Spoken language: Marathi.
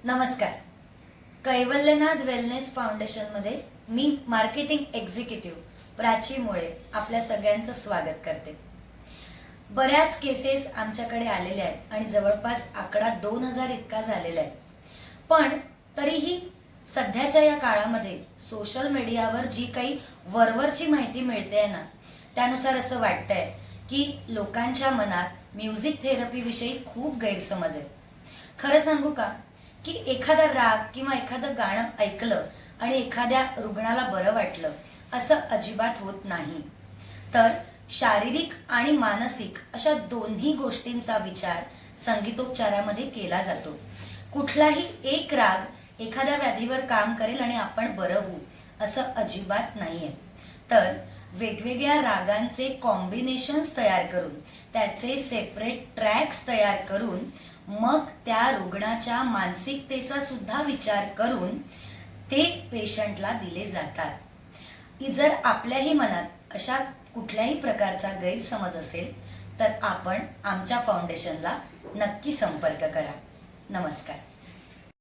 नमस्कार. कैवल्यनाथ वेलनेस फाउंडेशनमध्ये मी मार्केटिंग एक्झिक्युटिव्ह प्राची मुळे आपल्या सगळ्यांचं स्वागत करते. बऱ्याच केसेस आमच्याकडे आलेल्या आहेत आणि जवळपास आकडा 2000 इतका झालेला आहे. पण तरीही सध्याच्या या काळामध्ये सोशल मीडियावर जी काही वरवरची माहिती मिळते ना, त्यानुसार असं वाटतंय की लोकांच्या मनात म्युझिक थेरपीविषयी खूप गैरसमज आहे. खरं सांगू का की एखादा राग किंवा एखादं गाणं ऐकलं आणि एखाद्या रुग्णाला बरं वाटलं असं अजिबात होत नाही. तर शारीरिक आणि मानसिक अशा दोन्ही गोष्टींचा विचार संगीतोपचारामध्ये केला जातो. कुठलाही एक राग एखाद्या व्याधीवर काम करेल आणि आपण बरं होऊ असं अजिबात नाहीये. तर वेगवेगळ्या रागांचे कॉम्बिनेशन्स तयार करून त्याचे सेपरेट ट्रॅक्स तयार करून मग त्या रुग्णाच्या मानसिकतेचा सुद्धा विचार करून ते पेशंटला दिले जातात. जर आपल्याही मनात अशा कुठल्याही प्रकारचा गैरसमज असेल तर आपण आमच्या फाउंडेशनला नक्की संपर्क करा. नमस्कार.